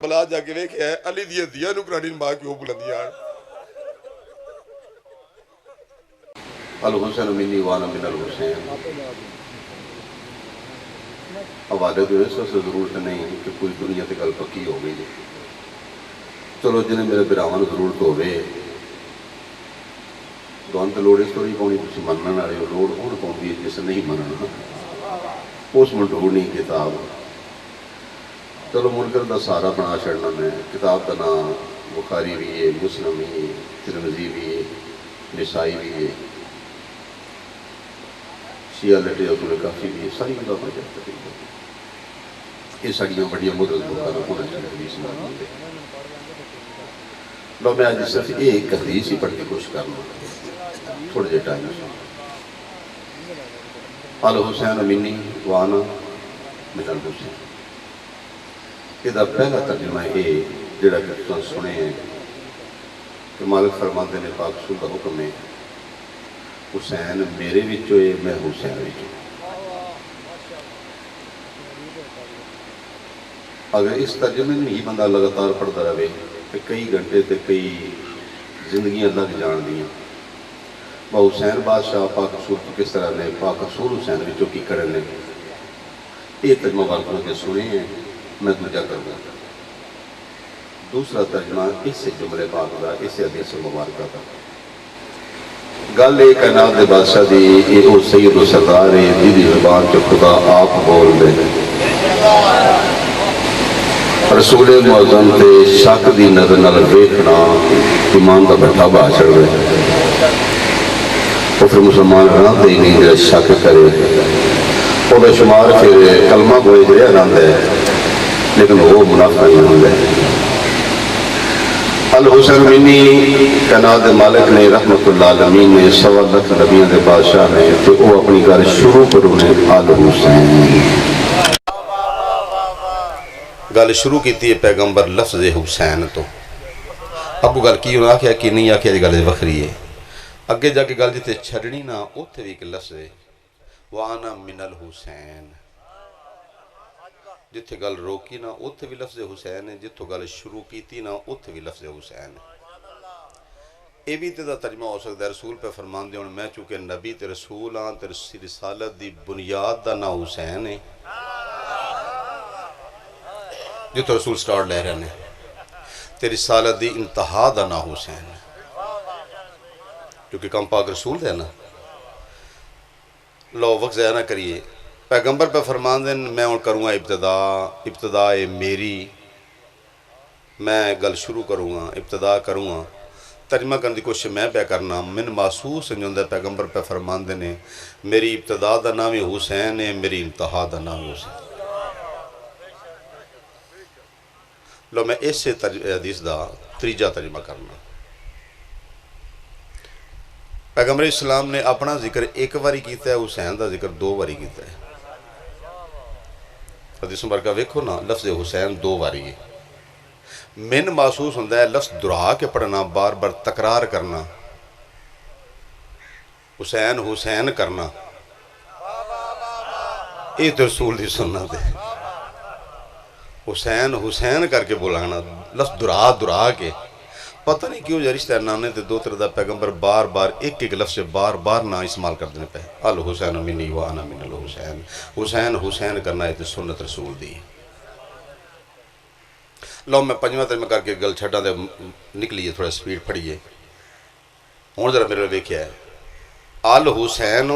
بلا جا کے ویکھیا ہے علی دیا دیا نو قرآن ماں کیوں بلندیاں الحسین منی وانا من الحسین حوالے تو اس واسطے ضرورت نہیں کہ کوئی دنیا تے گل پکی ہو گئی چلو جنہیں میرے براہن ضرورت ہوئے دون تے لوڑ اس تو نہیں پاؤنی کسی منن والے لوڑ ہون پاؤندی ہے جس نہیں مننا اس میں ڈھونڈنی کتاب چلو منکر دا سارا بنا چھڑنا میں کتاب کا نام بخاری بھی ہے مسلم بھی ہے ترمذی بھی ہے نسائی بھی ہے شیعہ لٹے اصول کافی بھی ہے ساری کتابیں چاہتے ہیں یہ ساڑیاں بڑیاں مدرس بکانا ہونا چاہتے حدیث مانی دے لو میں آج صرف ایک حدیث ہی پڑھ کے کوشش کرنا تھوڑے جے ٹائم سے الحسین منی وانا من الحسین یہ پہلا ترجمہ ہے جڑا کہ تم سنے ہیں کہ مالک فرماتے نے پاک رسول کا حکم ہے حسین میرے وچوں ہے میں حسین وچوں اگر اس ترجمے میں ہی بندہ لگاتار پڑھتا رہے تو کئی گھنٹے تے کئی زندگیاں لگ جان دیاں وہ حسین بادشاہ پاک رسول کی کس طرح نے پاک رسول حسین وچوں کی کرنے یہ ترجمہ بارکوں کے سنے ہیں میں دوجہ کروں گا دوسرا ترجمہ اس سے جملے پاک دا اس سے حدیث مبارکہ دا گل ایک کائنات دے بادشاہ دی یہ او سید و سردار ہے دیدی زبان جو خدا آپ بول دے رسول معظم تے شک دی نظر نال ویکھنا ایمان دا بٹھا با چڑھ رہے وہ پھر مسلمان رہاں دے نہیں جڑا شک کرے وہ بے شمار پھر کلمہ گوئے جڑے رہاں دے لیکن وہ منافع نہیں ہوں گے الحسین منی کائنات مالک نے رحمت اللہ العالمین نے سوا لکھ نبیوں دے بادشاہ نے تو وہ اپنی گل شروع کروں نے الحسین گل شروع کی پیغمبر لفظ حسین تو اب گل کی انہوں آکھیا کہ نہیں آکھیا گل وکھری ہے اگے جا کے گل جتے چھڑنی نا اوتھے بھی ایک لفظ ہے وانا من الحسین جتھے گل روکی نا اوتھے بھی لفظ حسین ہے جتھے گل شروع کیتی نا اوتھے بھی لفظ حسین ہے اے بھی تے دا ترجمہ ہو سکتا ہے رسول پہ فرمان دے ہوں میں چونکہ نبی تے رسول ہاں تے رسالت دی بنیاد دا نا حسین ہے جتھے رسول سٹارٹ لے رہے ہیں تے رسالت دی انتہا دا نا حسین ہے کیونکہ کم پاک رسول دے نا لو وقت ضائع نہ کریے پیغمبر پہ فرمان دیں میں ان کروں گا ابتدا میری میں گل شروع کروں گا ابتدا کروں گا ترجمہ کرنے کی کوشش میں پہ کرنا من محسوس جو ہے پیغمبر پہ فرمان دیں میری ابتدا دا نام حسین ہے میری انتہا دا نام حسین لو میں اس سے حدیث دا تریجہ ترجمہ کرنا پیغمبر اسلام نے اپنا ذکر ایک واری کیتا ہے حسین دا ذکر دو واری کیتا ہے حدیث مبارکہ ویکھو نا لفظ حسین دو واری ہے من محسوس ہوندہ ہے لفظ دہرا کے پڑھنا بار بار تکرار کرنا حسین حسین کرنا یہ تو رسول دی سنت ہے حسین حسین کر کے بلانا لفظ دہرا کے پتہ نہیں کیوں جا رشتہ نانے تے دو طرح دا پیغمبر بار بار ایک لفظ بار بار نہ استعمال کر دینے پہ الحسین منی وانا من الحسین حسین حسین کرنا ہے تے سنت رسول دی لو میں پنجواں ترجمہ کر کے گل چھٹا دے نکلیے تھوڑا سپیڈ پڑھیے ہوں ذرا میرے ویکھیا ہے الحسین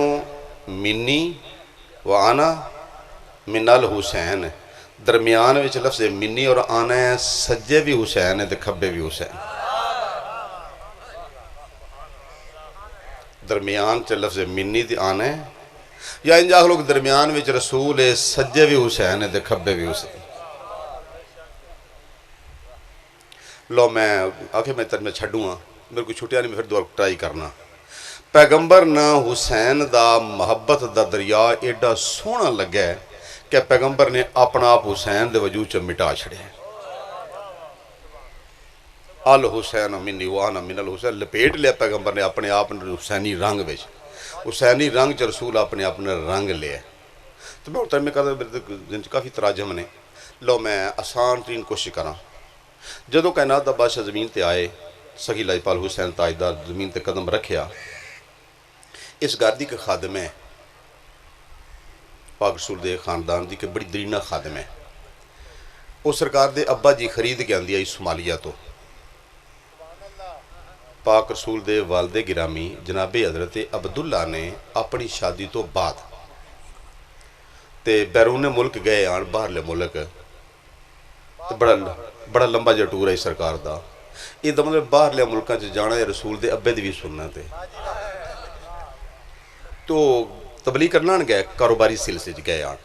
منی وانا من الحسین درمیان وچ لفظ منی اور آنا ہے سجے بھی حسین ہے تے کھبے بھی حسین درمیان چ لفظ منی تے آنا ہے یا انجا لوگ درمیان وچ رسول ہے سجے بھی حسین ہے تے کھبے بھی حسین لو میں آخر میں ترجمہ چھڈوں ہاں میرے کو چھٹیا نہیں میں پھر دوبارہ ٹرائی کرنا پیغمبر نہ حسین دا محبت دا دریا ایڈا سونا لگا ہے کہ پیغمبر نے اپنا آپ حسین دے وجود چ مٹا چھڑے الحسین منی وانا من الحسین لپیٹ لیا پیغمبر نے اپنے آپ حسینی رنگ بچ حسینی رنگ چ رسول اپنے اپنے رنگ لیا تو میں ترجمہ کرتا میرے کافی تراجم نے لو میں آسان ترین کوشش کراں جدوں کائنات دا بادشاہ زمین تے آئے سخی لاجپال حسین تاجدار زمین تے قدم رکھیا، اس گھر دی کہ خادم ہے پاک رسول دے خاندان دی کہ بڑی درینہ خادم ہے، وہ سرکار دے ابا جی خرید کے آندی آئی صومالیہ تو۔ پاک رسول دے والد گرامی جناب حضرت عبداللہ نے اپنی شادی تو بعد تے بیرون ملک گئے آن باہرلے ملک، بڑا لمبا جا ٹور ہے سرکار دا، یہ دا مطلب باہرلے ملکاں چ جانا ہے رسول دے ابے دی بھی سننا تے تو تبلیغ کرنا گئے کاروباری سلسلے چ گئے آن۔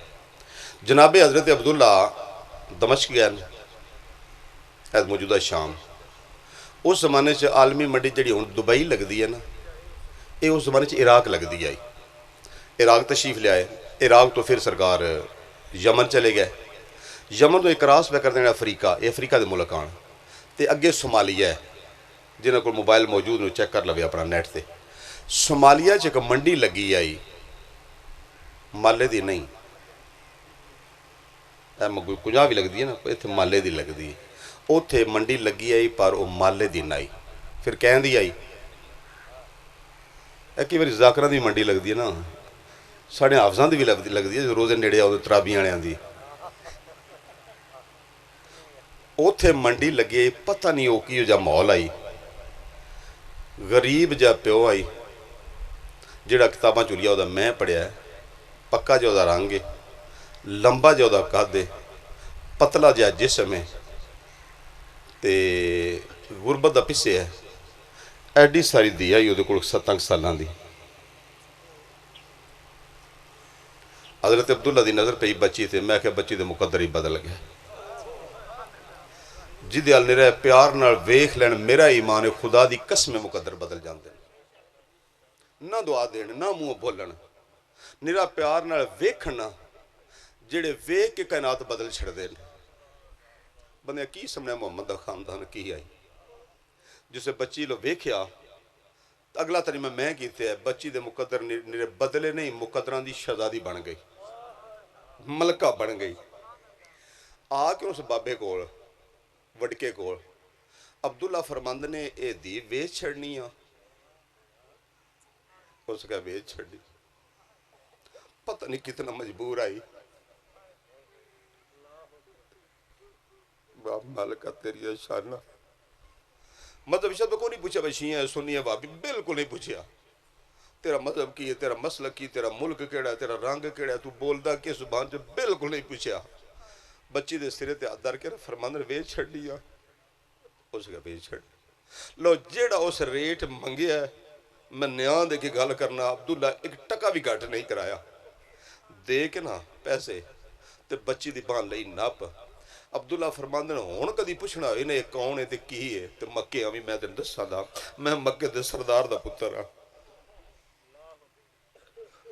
جناب حضرت عبداللہ دمشق گئے ایز موجودہ شام۔ اس زمانے سے عالمی منڈی جڑی ہوں دبئی لگتی ہے نا، یہ اس زمانے سے عراق لگتی آئی، عراق تشریف لے آئے، عراق تو پھر سرکار یمن چلے گئے، یمن تو ایک کراس پہ کر دینا افریقہ، یہ افریقہ دے ملک آن تے اگے صومالیہ ہے جنہوں کو موبائل موجود نے چیک کر لوے اپنا نیٹ تے۔ صومالیہ چ ایک منڈی لگی آئی مالے دی نہیں، کجا بھی لگتی ہے نا، اتنے مالے دی لگتی ہے، اتنے منڈی لگی آئی پر وہ مالے دی نہ آئی، پھر کہیں دی آئی کئی بار ذاکرہ دی منڈی لگتی ہے نا، ساڑھے حافظاں دی بھی لگتی ہے روزے نیڑے آؤ ترابیاں والوں دی، اتنے منڈی لگی آئی پتہ نہیں وہ کی جا ماحول آئی، غریب جا پیو آئی جڑا کتاباں چلیا وہ میں پڑھیا ہے، پکا جا وہ رنگ ہے، لمبا جا وہ قد ہے، پتلا جا جسم ہے تے غربت دا پسے ہے، ایڈی ساری دی آئی وہ کول 7 سالان دی۔ حضرت عبداللہ دی نظر پہ بچی تھے، میں کہ بچی دے مقدر ہی بدل گیا، جدے حال نرے پیار نال ویکھ لین میرا ایمان خدا دی قسم مقدر بدل جاندے، نہ دعا دین نہ منہ بولن، نرا پیار نال ویکھنا جڑے ویکھ کے کائنات بدل چھڑ دین۔ بندے کی سمجھے محمد دا خاندان کی آئی، جسے بچی لو ویکھیا اگلا ترجمہ میں کیتے ہے، بچی دے مقدر نرے بدلے نہیں، مقدران دی شہزادی بن گئی، ملکہ بن گئی۔ آ کے اس بابے کول وڈکے کول عبداللہ فرمند نے اے دی ویچ چھڑنی آ، اس کا ویچ چھڑنی، پتہ نہیں کتنا مجبور آئی، باپ مالکہ تیری شانہ مذہب شاید کو نہیں پوچھا بھائی شیعہ ہے سنی ہے وابی، بالکل نہیں پوچھا تیرا مذہب کی ہے، تیرا مسلک کی، تیرا ملک کیڑا ہے، تیرا رنگ کیڑا ہے، تو بولدا کہ زبان جو بالکل نہیں پوچھا۔ بچی دے سرے تے در کے فرماند نے ویچ چھڑ لیا، اس کا ویچ چھڑ لو جیڑا اس ریٹ منگیا ہے، میں نیاں دے کے گال کرنا عبداللہ ایک ٹکا بھی گھٹ نہیں کرایا، دے کے نا پیسے تے بچی دی بان لئی ناپ۔ عبداللہ فرماندے نے ہون کدی پوچھنا انہیں کون ہے تے کی ہے تے مکے آمی میں دن دسا دا میں مکے دے سردار دا پتر ہاں،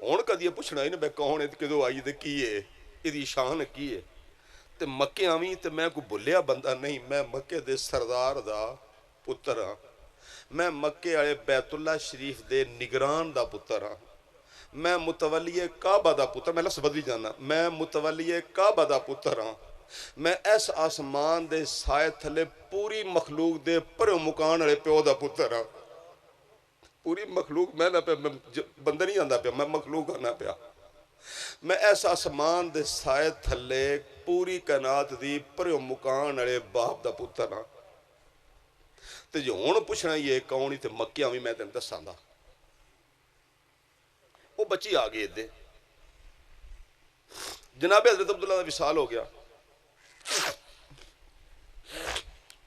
ہون کدی پوچھنا انہیں میں کون ہے تے کدو آئی تے کی ہے ادھی شان کی ہے تے مکے آمی تے میں کو بھولیا بندہ نہیں، میں مکے دے سردار دا پتر ہاں، میں مکے والے بیت اللہ شریف دے نگران دا پتر ہاں، میں متولی کعبہ دا پتر، میں لفظ بدلی جانا، میں متولی کعبہ دا پتر ہاں، میں اس آسمان دے سائے تھلے پوری مخلوق دے پر مکان والے پیو دا پتر ہاں، پوری مخلوق میں نہ پہ بندہ نہیں آندا پیا، میں مخلوق آنا پیا، میں اس آسمان دے سائے تھلے پوری کائنات دی پر مکان والے باپ دا پتر ہاں، تے جو ہن پوچھنا یہ کون ہی تے مکیاں بھی میں تین دساں دا۔ وہ بچی آ گئی دے جناب حضرت عبداللہ دا وصال ہو گیا،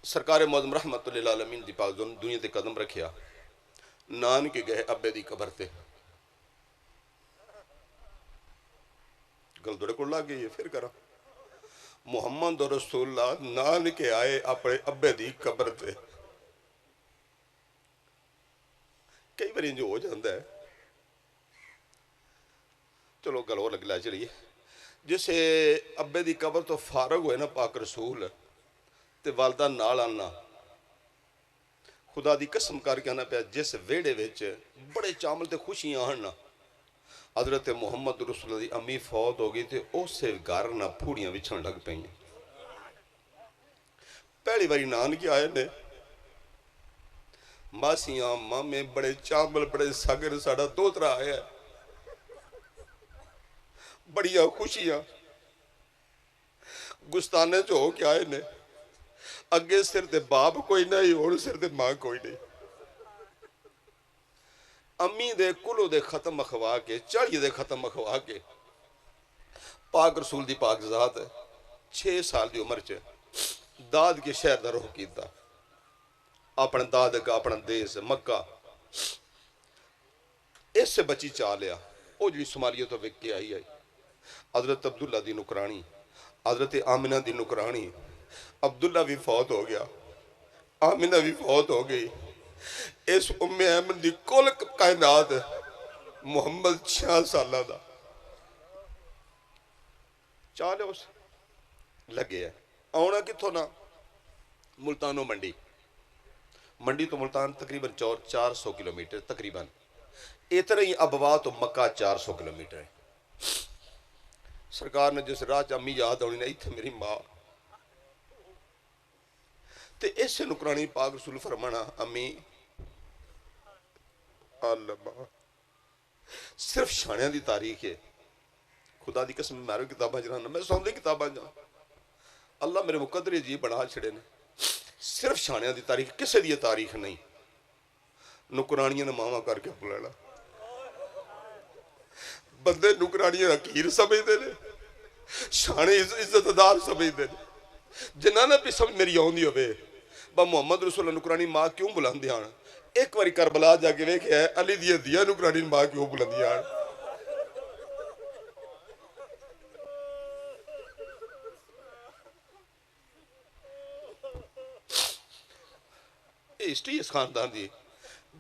سرکار معظم رحمت اللہ العالمین دی پاک دنیا تے قدم رکھیا، نان کے گئے ابے دی قبر تے، گل دوڑے کو لگ گئی ہے پھر کرا، محمد رسول اللہ نان کے آئے اپنے ابے دی قبر تے، کئی بار جو ہو جاندہ ہے، چلو گل اور لگلا چلیے، جسے ابے دی قبر تو فارغ ہوئے نا پاک رسول تے والدہ نال آنا، خدا دی قسم کر کے آنا پیا جس ویڑے ویچ بڑے چامل تے خوشیاں آنا، حضرت محمد رسول اللہ دی امی فوت ہو گئی تے اس سے گھر نہ پھوڑیاں وچھن لگ پئیں، پہلی باری نانکے آئے نے، ماسیاں مامے بڑے چامبل بڑے ساگر ساڑا دوترا آیا ہے، بڑیاں خوشیاں گستانے جو ہو کے آئے نے، اگے سر دے باپ کوئی نہیں اور سر دے ماں کوئی نہیں، امی دے کلو دے ختم مخوا کے چاڑی دے ختم مخوا کے پاک رسول دی پاک ذات ہے 6 سال دی عمر چ داد کے شہر دا روح کیتا، اپنے داد کا اپنا دیس مکہ اس سے بچی چاہ لیا، وہ جی سمالیہ تو وک کے آئی حضرت عبداللہ دی نکرانی، حضرت آمنہ دی نکرانی، عبداللہ بھی فوت ہو گیا، آمنہ بھی فوت ہو گئی، اس ام ایمن دی کل کائنات محمد 6 سالہ دا چالے اس لگے ہے آنا کتھو نا ملتانوں منڈی تو ملتان تقریباً 400 کلومیٹر تقریباً اتنا ہی ابوا تو مکہ 400 کلومیٹر ہے۔ سرکار نے جس راہ امی یاد آنی نہیں تھے میری ماں تے اس سے نکرانی پاک رسول فرمانا امی اللہ ماں صرف شانیاں دی تاریخ ہے، خدا دی قسم میرے کتاباں جانا میں سوندی کتاباں جانا اللہ میرے مقدر عجیب بنا چھڑے نے، صرف شانیاں دی تاریخ کسے دی تاریخ نہیں، نکرانیاں نے ماما کر کے بلانا بندے نکرانیاں حقیر سمجھتے نے، شانے عزتدار سمجھتے نے، جنہاں نے بھی سمجھ میری آن دی ہوئے با محمد رسول اللہ نکرانی ماں کیوں بلاندے آن، ایک باری کربلا جا کے ویکھیا ہے علی دی دیا نکرانی ماں کیوں بلاندے آن۔ ہسٹری اس خاندان دی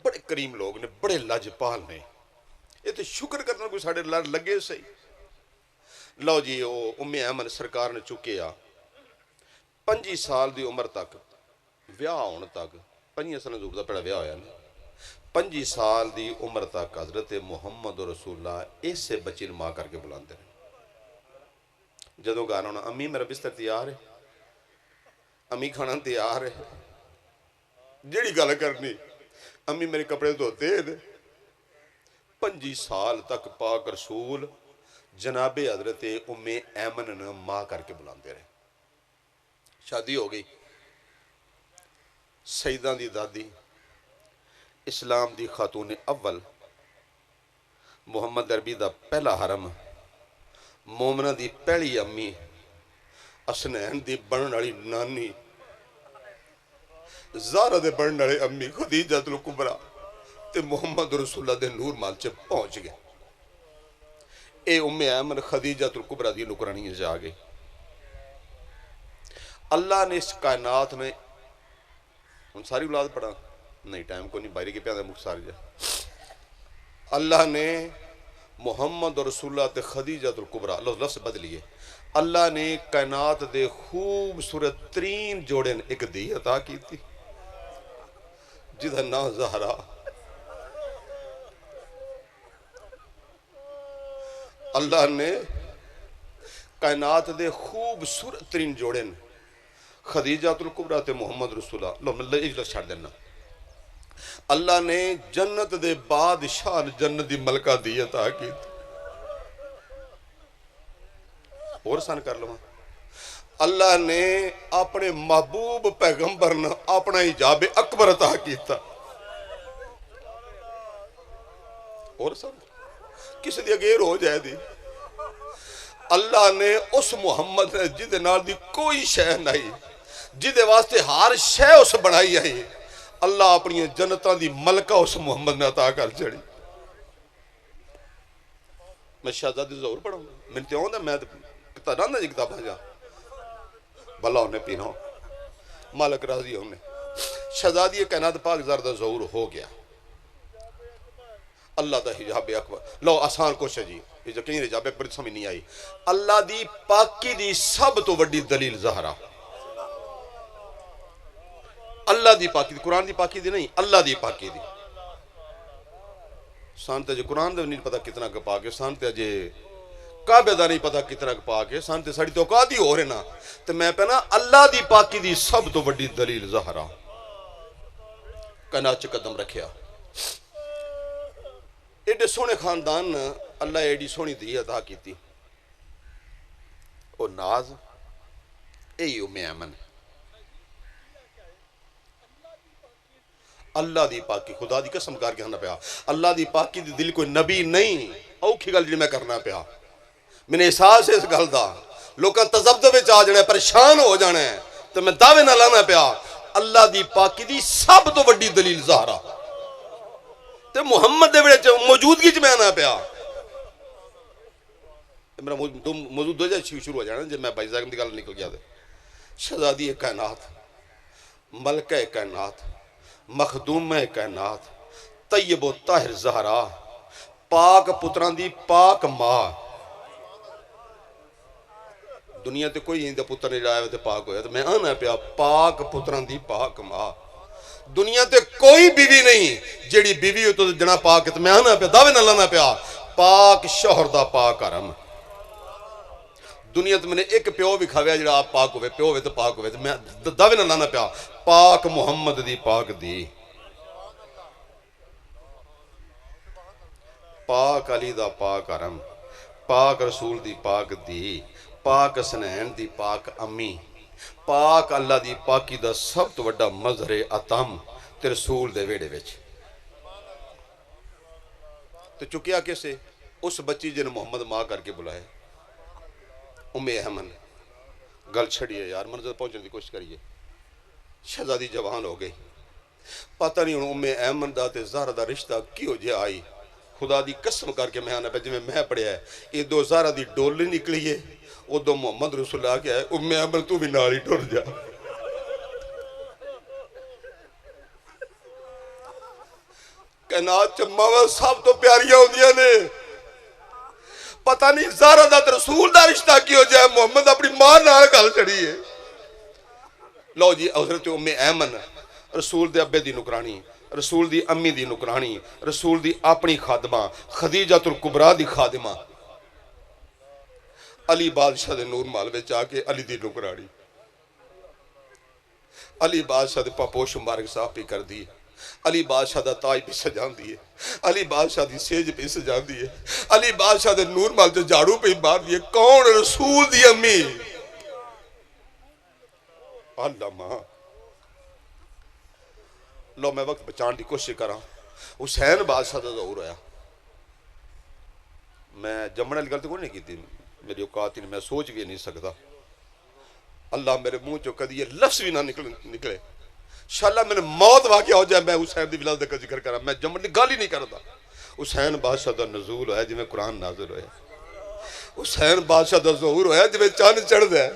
بڑے کریم لوگ نے، بڑے لاجپال نے، یہ تو شکر کرنا کوئی ساڑھے لگے صحیح۔ لو جی وہ ام ایمن سرکار نے چکے آ 25 سال دی عمر تک ویاہ ہونے تک 5 سال حضور دا پڑا ویاہ ہویا نا 25 سال دی عمر تک حضرت محمد رسول اللہ اس سے بچی ماں کر کے بلاندے رہے، جدوں گانا ہونا امی میرا بستر تیار ہے، امی کھانا تیار ہے، جیڑی گل کرنی امی میرے کپڑے دھوتے ہیں، 25 سال تک پاک رسول جناب حضرت ام ایمن نے ماں کر کے بلاندے رہے۔ شادی ہو گئی، سیدہ دی دادی اسلام دی خاتون اول، محمد عربی دا پہلا حرم، مومنہ دی پہلی امی، حسنین دی بنن والی نانی، زہرا دے بنن والے امی خدیجہ الکبریٰ تے محمد رسول اللہ دے نور مال چ پہنچ گئے۔ اے ام ایمن خدیجہ الکبریٰ دی نکرانی جا گئی۔ اللہ نے اس کائنات میں ان ساری اولاد پڑھا نہیں ٹائم کو نہیں باہری کے پیادہ مختصار جا اللہ نے محمد رسول اللہ تے خدیجہ الکبریٰ لفظ بدلیے، اللہ نے کائنات دے خوبصورت ترین جوڑے ایک دی عطا کی تھی جدھا نا زہرا، اللہ نے کائنات دے خوبصورت ترین جوڑے خدیجہ الکبریٰ تے محمد رسول اللہ لو میں ایک لفظ چھاڑ دینا، اللہ نے جنت دے بادشاہ جنت دی ملکہ دی عطا کی تھی، اور سان کر لوں اللہ نے اپنے محبوب پیغمبر نے اپنا حجاب اکبر عطا کیتا، اور سان کسی دی اگیر ہو جائے دی، اللہ نے اس محمد نے جدے نال دی کوئی شے نہیں، جدے واسطے ہر شے اس بنائی آئی، اللہ اپنی جنتاں دی ملکہ اس محمد نے عطا کر چڑی۔ میں شہزادی ضرور پڑھوں گا، میں تے آؤں میں کتاباں دی کتاباں جا بھلا انہیں پینا ہو مالک راضی ہونے شہزادی کائنات پاک زردہ ظہور ہو گیا، اللہ دا حجاب اکبر لو آسان کوشش جی یہ جو کہیں حجاب اکبر سمجھ نہیں آئی، اللہ دی پاکی دی سب تو وڈی دلیل زہرا، اللہ دی پاکی دی، قرآن دی پاکی دی نہیں اللہ دی پاکی دی، سانتے جے قرآن دے نہیں پتا کتنا کا پاک ہے، سانتے جے کعبے دا نہیں پتا کتنا پاک ہے سان تے ساڑی تو اوقات ہی ہو رہے نا تے میں پہنا اللہ دی پاکی دی سب تو بڑی دلیل زہرا کائنات چ قدم رکھیا ایڈے سونے خاندان اللہ ایڈی سونی دی عطا کیتی او ناز اے ام ایمن اللہ دی پاکی خدا دی قسم کر کے ہنا پیا اللہ دی پاکی دی دل کوئی نبی نہیں اوکھی گل جی میں کرنا پیا میں نے احساس ہے اس گل دا لوکاں تذبذب وچ آ جانا ہے پریشان ہو جانا ہے تو میں دعوے نہ لانا پیا اللہ دی پاکی دی سب تو بڑی دلیل زہرا تے محمد دے وچ موجودگی چ میں آنا پیا میرا موضوع دو جگہ شروع ہو جانا جب میں بھائی زاگم دی گل نکل گیا تھے شہزادی کائنات ملکہ کائنات مخدوم کائنات طیب و طاہر زہرا پاک پتران دی پاک ماں دنیا تے کوئی ہی دا پتر نہیں جائے تے پاک ہویا تو میں آنا پیا پاک پتران دی پاک ماں دنیا تے کوئی بیوی نہیں جیڑی بیوی ہو تو جنا پاک ہے تو میں آنا پیا دعوے نہ لانا پیا پاک شوہر دا پاک حرم دنیا تے میں نے ایک پیو بھی کھاویا جڑا آپ پاک ہوئے پیو ہوئے تو پاک ہوئے تو میں دعوے نہ لانا پیا پاک محمد دی پاک دی پاک علی دا پاک حرم پاک رسول دی پاک دی پاک حسنین دی پاک امی پاک اللہ دی پاکی دا سب تو بڑا مظہر اتم تے رسول دے ویڑے وچ تو چکیا کیسے اس بچی جن محمد ماں کر کے بلائے ام ایمن گل چھڑیے یار منظر پہنچنے کی کوشش کریے شہزادی جوان ہو گئی پتہ نہیں ام ایمن دا تے زہرا دا رشتہ کیوں جے آئی خدا دی قسم کر کے میں آنا پہ جی میں پڑھیا ہے یہ دو زہرا دی ڈولی نکلی ہے وہ دو محمد رسول اللہ کیا ہے ام ایمن تو بھی نالی ٹر جا کائنات چماوا سب تو پیاریاں ہوندیاں نے پتہ نہیں زہرا دا رسول دا رشتہ کی ہو جائے محمد اپنی ماں نال گل چڑھی ہے لو جی حضرت ام ایمن رسول دے ابے دی نکرانی رسول دی امی دی نکرانی رسول دی اپنی خادمہ خدیجہ الکبریٰ دی خادمہ علی بادشاہ دے نور مال وچ آ کے علی دی نکرانی علی بادشاہ دے پاپوش مبارک صاحب پہ کر دی علی بادشاہ دا تاج پہ سجان دیئے علی بادشاہ دی سیج پہ سجان دیئے علی بادشاہ دے نور مال جو جاڑو پہ مار دیئے کون رسول دی امی اللہ ماں لو میں وقت بچان دی کوشش کر رہا حسین بادشاہ دا ظہور ہویا میں جمعنے لگلتے کوئی نہیں کی تھی میری اوقات ہی نہیں میں سوچ بھی نہیں سکتا اللہ میرے منہ چو کدی یہ لفظ بھی نہ نکلے انشاءاللہ میں نے موت واقعہ ہو جائے میں حسین دی ولادت کا ذکر کر رہا میں جمع گالی نہیں کرتا حسین بادشاہ دا نزول ہویا جی میں قرآن نازل ہویا حسین بادشاہ دا ظہور ہویا جی میں چاند چڑھ دے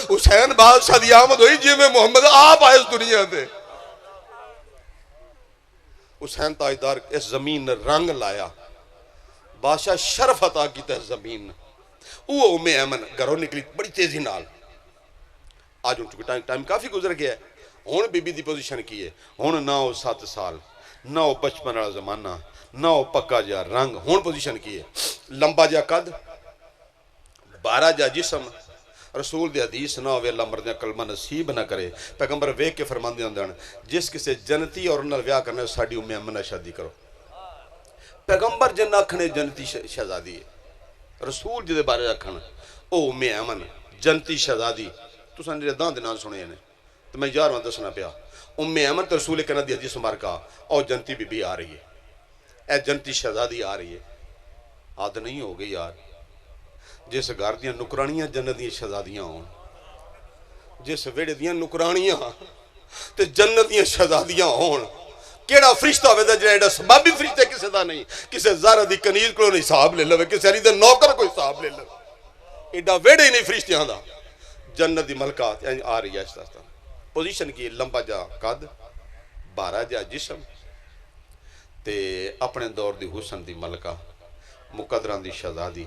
حسین بادشاہ دی آمد ہوئی جی میں محمد آپ آئے اس دنیا دے حسین تاجدار اس زمین نے رنگ لایا بادشاہ شرف عطا کیتا ہے زمین وہ ام ایمن گھروں نکلی بڑی تیزی نال آج ان چکے ٹائم کافی گزر گیا ہے ہون بی بی دی پوزیشن کی ہے ہون نہ ہو 7 سال نہ ہو بچپن والا زمانہ نہ ہو پکا جا رنگ ہون پوزیشن کی ہے لمبا جا قد 12 جا جسم رسول دی حدیث نہ ہوئے اللہ مردیاں کلمہ نصیب نہ کرے پیغمبر ویک کے فرمان دے اندر جس کسے جنتی اور انہا ویاہ کرنے ساڑی ام ایمن شادی کرو پیغمبر جن آکھنے جنتی شہزادی ہے رسول جدے بارے آکھنے او ام ایمن جنتی شہزادی تو سن جنہے دان دنان سنے ہیں تو میں یار وہاں دسنا پیا ام ایمن تو رسول کہنا دی حدیث مبارکہ او جنتی بی بی آ رہی ہے اے جنتی شہزادی آ رہی ہے آدھ نہیں ہو گئی یار جس گھر دیاں نکرانیاں جنت دیاں شہزادیاں ہوں جس ویڑے دیاں نکرانیاں تے جنت دیاں شہزادیاں ہوں کیڑا فرشتہ ہوئے دا جنہا سبابی فرشتہ کسے دا نہیں کسے زارہ دی کنیز کو نہیں صاحب لے لوے کسے علی دے نوکر کوئی صاحب لے لوے ایڈا ویڑے ہی نہیں فرشتیاں دا جنت دی ملکات یعنی آ رہی ہے اس پوزیشن کی لمبا جا قد 12 جا جسم تے اپنے دور دی حسن دی ملکہ مقدران دی شہزادی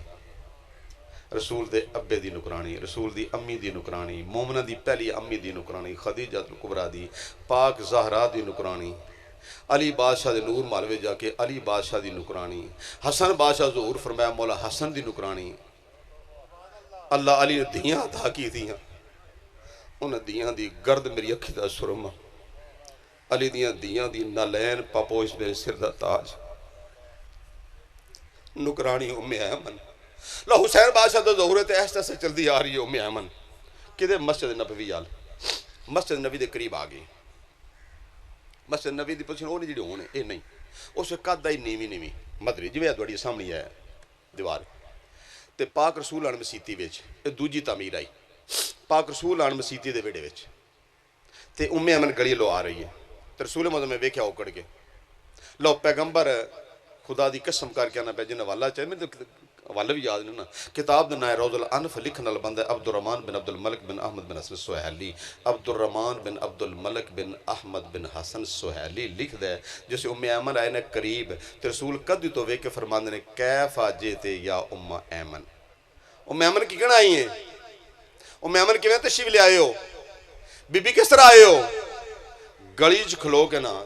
رسول دے ابے دی نکرانی رسول دی امی دی نکرانی مومنہ دی پہلی امی دی نکرانی خدیجہ الکبریٰ دی پاک زہرا دی نکرانی علی بادشاہ دے نور مالوے جا کے علی بادشاہ دی نکرانی، حسن بادشاہ ظہور فرمایا مولا حسن دی نکرانی، اللہ علی نے دیاں عطا کی دیاں، انہیں دیاں دی گرد میری اکھی دا سرما، علی دیاں دی نالین پاپوش میرے سر دا تاج، نکرانی ام ایمن۔ لو حسین بادشاہ دا ظہور تے ایسا سے چل دی آ رہی ہے ام ایمن کدے مسجد نبوی آل، مسجد نبی دے قریب آگئی، مسجد نبی دی پوچھن وہ نہیں جڑے ہونے اے نہیں، اس قد آئی نیوی مدری جویں دوڑی سامنے ہے دیوار تے پاک رسول آن مسیتی وچ اے دوجی تعمیر آئی، پاک رسول آن مسیتی دے ویڑے وچ تے ام ایمن گلی لو آ رہی ہے تے رسول مدد میں ویکھیا اوکڑ کے لو پیغمبر خدا دی قسم کر کے آنا پہ جن حوالہ چاہے میں حوالہ بھی یاد نہیں نا، کتاب دا نائے روض الانف لکھن والا بندہ عبد الرحمن بن عبد الملک بن احمد بن حسن سہیلی، عبد الرحمن بن عبد الملک بن احمد بن حسن سہیلی لکھ دے جسے ام ایمن آئے نے قریب تے رسول قد تو ویکے فرماندے نے کیفا جیتے یا ام ایمن، ام ایمن کی کہنا آئی ہیں، ام ایمن کی میں تشریف لے آئے ہو، بی بی کس طرح آئے ہو، گلیج کھلو کے نا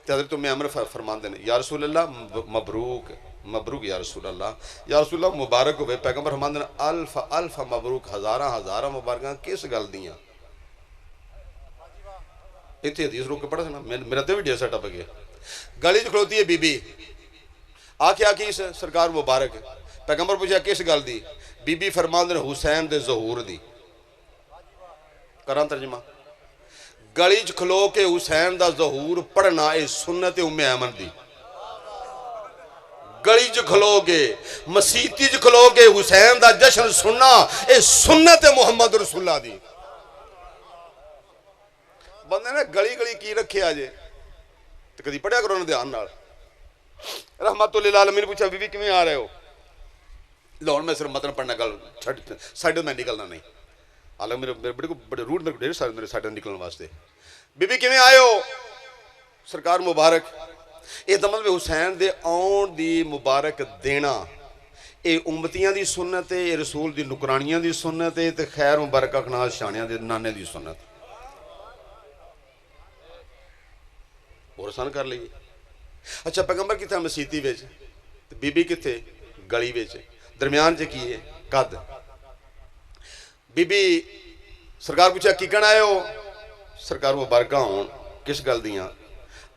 تے حضرت ام ایمن فرماندے نے یا رسول اللہ مبروک مبروک یا رسول اللہ مبارک ہوئے، پیغمبر فرماندے نے الف الف مبروک، ہزارہ ہزارہ مبارکاں کس گل دیاں، اتنے حدیث روک کے پڑھا سنا میرا تے ویڈیو سیٹ اپ گیا، گلی جو کھلوتی ہے بی بی آکھے آکھی سرکار مبارک، پیغمبر پوچھا کس گل دی، بی بی فرماندے نے حسین دے ظہور دی، کران ترجمہ، گلی جو کھلو کے حسین دا ظہور پڑھنا اے سنت ام ایمن دی، گلی جو کھلو گے مسیتی جو کھلو گے حسین دا جشن سننا اے سنت محمد رسول اللہ دی، بندے نے گلی گلی کی رکھے آجے تو کدی پڑھیا کرو نے دھیان نال، رحمت اللہ العالمین پوچھا بی بی کیویں آ رہے ہو، لون میں صرف متن پڑھنا گل سائڈ میں نکلنا نہیں، حالانکہ میرے بڑے روڈ میرے ڈھیر سارے میرے سائڈ نکلنے واسطے، بی بی کیویں آئے ہو، سرکار مبارک، اے دمل میں حسین دے آن دی مبارک دینا اے امتیاں دی سنت ہے، اے رسول دی نکرانیاں دی سنت ہے تے خیر مبارکہ کنال شانیاں دے نانے دی سنت، اور آسان کر لئیے۔ اچھا پیغمبر کتنا مسیتی ویچ بی بی کتنے گلی ویچ درمیان چ کی ہے قد، بی بی سرکار پوچھا کی کہنا آئے ہو، سرکار مبارکہ ہون کس گل دیاں،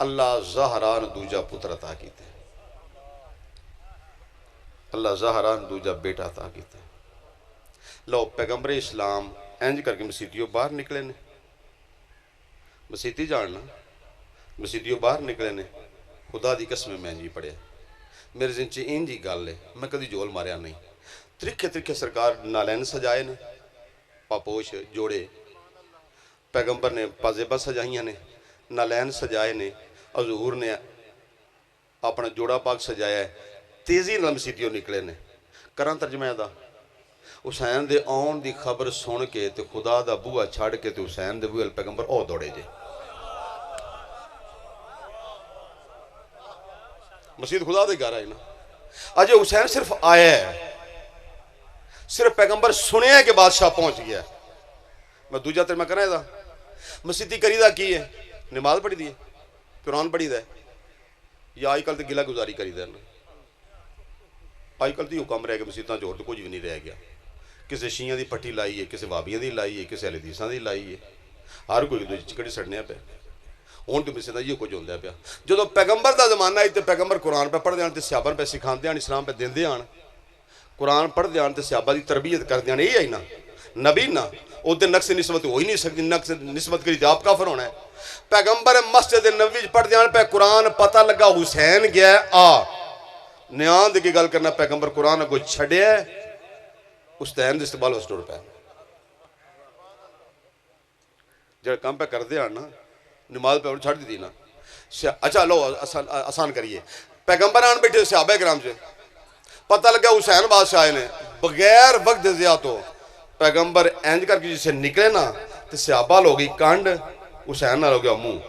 اللہ زہران دوجا پتر عطا کیتے، اللہ زہران دوجا بیٹا عطا کیتے، لو پیغمبر اسلام اینج کر کے مسیتیوں باہر نکلے نے، مسیتی جاننا مسیتیوں باہر نکلے نے، خدا دی قسم میں جی پڑھے میرے ذہن چ این جی گل ہے، میں کدی جول ماریا نہیں، ترکھے ترکھے سرکار نالین سجائے نے، پاپوش جوڑے پیغمبر نے پازیبہ سجائیاں نے، نالین سجائے نے، حضور نے اپنا جوڑا پاک سجایا ہے، تیزی نال مسیتیوں نکلے نے، کران ترجمہ دا حسین دے آن دی خبر سن کے تے خدا دا بوہ چھاڑ کے تے حسین دے بوہ پیغمبر او دوڑے جے، مسجد خدا دے گھر آئے نا، آج حسین صرف آیا ہے، صرف پیغمبر سنے ہے کہ بادشاہ پہنچ گیا ہے، میں دوجہ ترجمہ کرنا ہے دا مسیدی کری دا کی ہے، نماز پڑھی دی ہے، قرآن پڑھی دا ہے، یا آئی کل تے گلہ گزاری کری دا ہے، آئی کل تے حکم رہ گیا مسیداں جوڑ تو کچھ بھی نہیں رہ گیا، کسے شیعہ دی پٹی لائی ہے، کسے وابیاں دی لائی ہے، کسے اہل حدیثاں دی لائی ہے، ہر کوئی دوجہ چکڑی سڑنے پہ، ہون تو مسیداں یہ کچھ ہوندہ پیا، جدو پیغمبر دا زمانہ ہے تے پیغمبر قرآن پہ پڑھ دیان تے صحابہ پہ سکھان دیان اسلام پہ دین دیان، قرآن پڑھ دیان تے صحابہ دی تربیت کر دیان، یہی آئی نا، نبی نا، او دے نقص نسبت ہوئی نہیں سکتی، نقص نسبت کری تے آپ کافر ہونا ہے، پیغمبر مسجد نبوی پڑھ دیان پہ قرآن پتہ لگا حسین گیا ہے آ، نیان دے کی گل کرنا پیغمبر قرآن کو چھڑے ہے، اس تہین دے استقبال اس ٹور پہ، جڑا کام پہ کر دیان نا، نماز پہ چھڑ دی دی نا، اچھا لو آسان کریے، پیغمبران بیٹھے صحابہ کرام سے پتہ لگا حسین بادشاہ آئے نے بغیر وقت زیادہ تو پیغمبر اینج کر کے جسے نکلے نا تو صحابہ لو گئی کانڈ حسین نہ لو گیا منہ،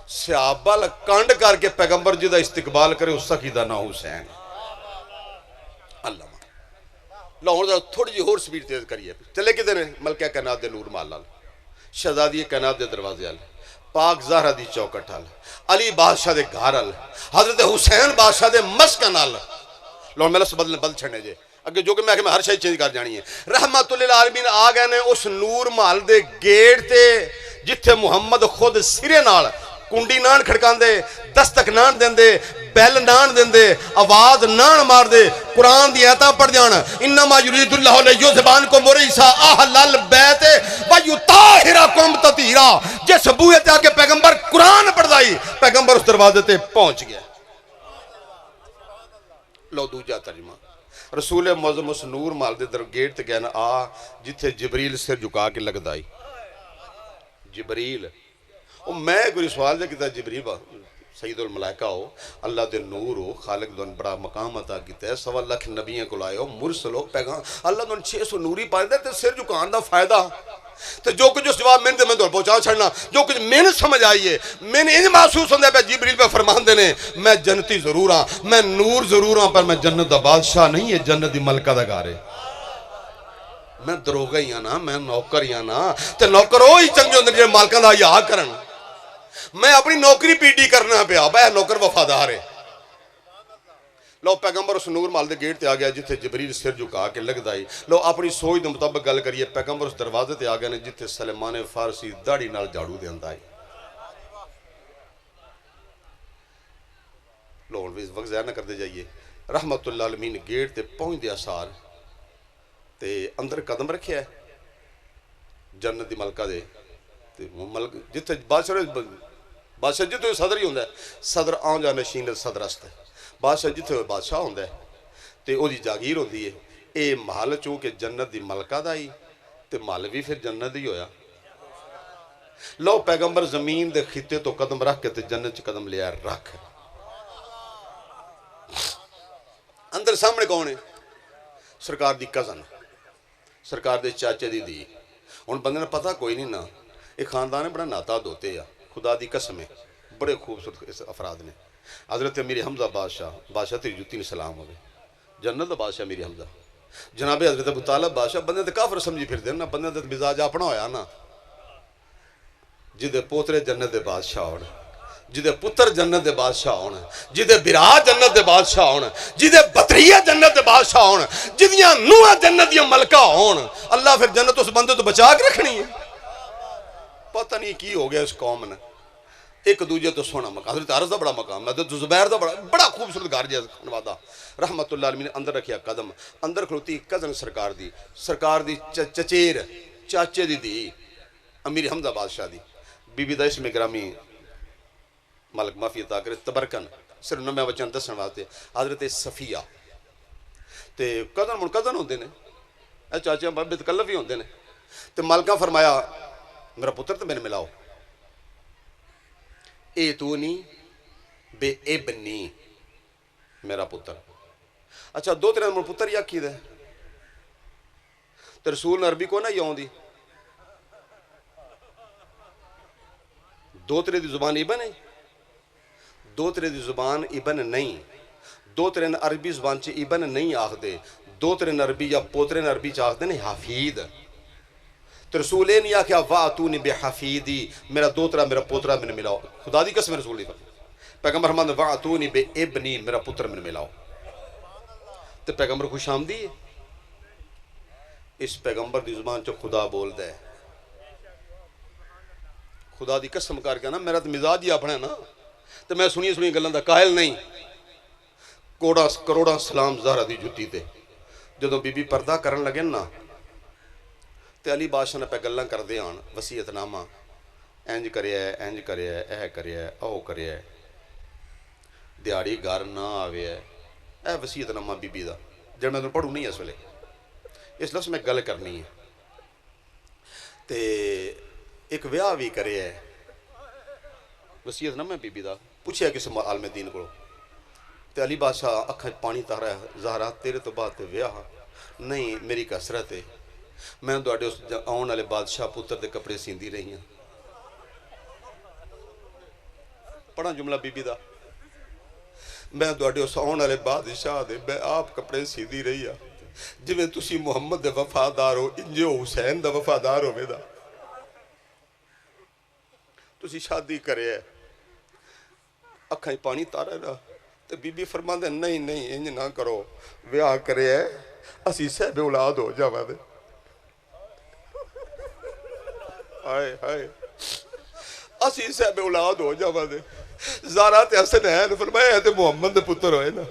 صحابہ کانڈ کر کے پیغمبر جدہ استقبال کرے اس سکیدہ نہ حسین، اللہ لاہور دا تھوڑی جی اور سپیڈ تیز کریے چلے کدھر ہیں ملکہ کائنات دے نور مال لال شہزادی کائنات دے دروازے ال، پاک زہرا دی چوکٹ ال، علی بادشاہ دے گھر ال، حضرت حسین بادشاہ دے مسکن ال. لوگ میں لفظ بدل چھڑنے جے اگے جو کہ میں ہر شے چینج کر جانی ہے. رحمت للعالمین آ گئے نے اس نور محل دے گیٹ تے جتھے محمد خود سرے نال کنڈی نان کھڑکان دے، دستک نان دین دے، بیل نان دین دے، آواز نان مار دے، قرآن دی آیتاں پڑھ جان. انما یرید اللہ لیذھبعنکم الرجس اہل البیت ویطہرکم تطہیرا. جس بوئے تے آ کے پیغمبر قرآن پڑھدائی، پیغمبر اس دروازے تے پہنچ گیا. لو دوجا ترجمہ، رسول معظم اس نور مال دے در گیٹ تے گیا نا آ جتھے جبریل سر جھکا کے لگدائی. جبریل میں کوئی سوال دے کیتا جبریل سید الملائکہ ہو، اللہ دے نور ہو، خالق دن بڑا مقام عطا کیتا ہے، 1.25 لاکھ نبیوں کو لائے ہو، مرسل ہو، پیغام اللہ دن 600 نوری پائے دے تے سر جھکان دا فائدہ. تو جو کچھ اس جواب میں نے دور پہنچا چھڑنا، جو کچھ میں نے سمجھ آئی ہے، میں نے انہیں محسوس ہوندہ ہے پہ جبریل پہ فرمان دینے میں جنتی ضرور ہاں، میں نور ضرور ہاں، پر میں جنت دا بادشاہ نہیں ہے، جنت دی ملکہ دا گارے. میں دروغہ ہی آنا، میں نوکر ہی آنا، تے نوکر ہوئی چنگے ہوندے جو مالکہ دا یا کرن. میں اپنی نوکری پی ڈی کرنا پہ آبا ہے، نوکر وفادار ہے. لو پیغمبر اس نور مال دے گیٹ تے آ گیا جتھے جبریل سر جھکا کے لگ دائی. لو اپنی سوچ دے مطابق گل کریے، پیغمبر اس دروازے تے آ گیا نے جتھے سلیمان فارسی داڑھی نال جھاڑو دے اندائی. لو وقت ضائع نہ کر دے جائیے. رحمت اللہ علمین گیٹ تے پہنچ دیا سار تے اندر قدم رکھیا ہے جنت دی ملکہ دے تے ملک جتھے بادشاہ جتھے صدر ہی ہوندہ ہے، صدر آن جا نشین صدر است ہے. بادشاہ جتھے بادشاہ ہوندہ ہے تے او دی جاگیر ہوندی ہے. اے محل چونکہ جنت دی ملکہ دائی تے محل بھی پھر جنت دی ہویا. لو پیغمبر زمین دے خطے تو قدم رکھ کے تے جنت چ قدم لیا رکھ. اندر سامنے کون ہے؟ سرکار دی کزن، سرکار دے چاچے دی. ان بندے نے پتہ کوئی نہیں نا، ایک خاندان ہے بڑا ناتا دوتے یا خدا دی قسم ہے، بڑے خوبصورت افراد نے. حضرت امیر حمزہ بادشاہ تیری جتی میں سلام ہوئے، جنت دا بادشاہ امیر حمزہ. جناب حضرت ابو طالب بادشاہ بندے تے کافر سمجھی پھر دینا، بندے تے مزاج اپنا ہویا نا. جدے پوترے جنت دے بادشاہ ہونا، جدے پتر جنت دے بادشاہ ہونا، جدے برا جنت دے بادشاہ ہونا، جدے بطریہ جنت دے بادشاہ ہونا، جدیاں نوہ جنت دیا ملکہ ہونا. اللہ پھر جنت اس بندے تو بچا کے رکھنی ہے. پتہ نہیں کی ہو گیا اس قوم نے. ایک دوجہ تو سونا مقام، حضرت عرض دا بڑا مقام، حضرت زبیر دا بڑا خوبصورت گھر جیسا خانوادہ. رحمت اللہ علیہ نے اندر رکھیا قدم. اندر کھلوتی کزن سرکار دی چچیر چاچے دی امیر حمزہ بادشاہ دی بی بی دا اسم گرامی ملک معافی عطا کرے تبرکن صرف نمے وچن دسن واسطے حضرت صفیہ تے کزن ہوندے نے، اے چاچے بے تکلف ہی ہوندے نے. تے ملکہ فرمایا میرا پتر تے میں نے ملاؤ. ایتونی بے ابنی، میرا پتر. اچھا دو تیرے نمبر پتر یا کی دے تے رسول عربی کو نہ یوں دی دو تیرے دی زبان ابن ہے، دو تیرے دی زبان ابن نہیں، دو تیرے عربی زبان چ ابن نہیں آخ دے، دو تیرے عربی یا پوترے عربی چ آخ دے نہیں حفید. تو رسول نے یا کیا وَاتُونِ بِحَفِیدی، میرا دوترا میرا پوترا میں نے ملاؤ. خدا دی قسم رسول نے پیغمبر فرماتے ہیں وَاتُونِ بِابْنِی، میرا پتر میں نے ملاؤ. تو پیغمبر خوش آمدی ہے. اس پیغمبر دی زبان چو خدا بول دے. خدا دی قسم کر کے نا میرا تو مزاج ہی اپنا ہے نا، تو میں سنی گلوں دا قائل نہیں. کروڑا سلام زہرا دی جتی تے جدوں بی بی پردہ کرن لگے نا تے علی بادشاہ نے پہ گلاں کر دے آن وصیت نامہ انج کریا ہے، انج کریا ہے، اے کریا ہے، او کریا ہے، دیہڑی گھر نہ آوے ہے. اے وصیت نامہ بی بی دا جڑ میں پڑھوں نہیں اس ویلے، اس لفظ میں گل کرنی ہے. تے ایک ویاہ بھی کرے ہے وصیت نامہ بی بی دا. پوچھیا کس عالم دین کو تے علی بادشاہ اکھاں پانی تارا ہے زہرا تیرے تو بعد تے ویاہ نہیں، میری کسرت ہے، میں دوڑے اس آن والے بادشاہ پتر دے کپڑے سیندی رہی ہیں. پڑھا جملہ بی بی دا، میں دوڑے اس آن والے بادشاہ دے میں آپ کپڑے سیندی رہی ہیں جی میں تسی محمد دے وفادار ہو انجے حسین دا وفادار ہو میدا. تسی شادی کرے ہے اکھاں پانی تارا نا تو بی بی فرماندے نہیں نہیں انج نہ کرو ویاہ کرے ہے اسی صاحب اولاد ہو جاواں دے ہائے ہائے اسی صاحب اولاد ہو جاواں دے زارا تے حسنین فرمایا تے محمد دے پتر ہوئے نا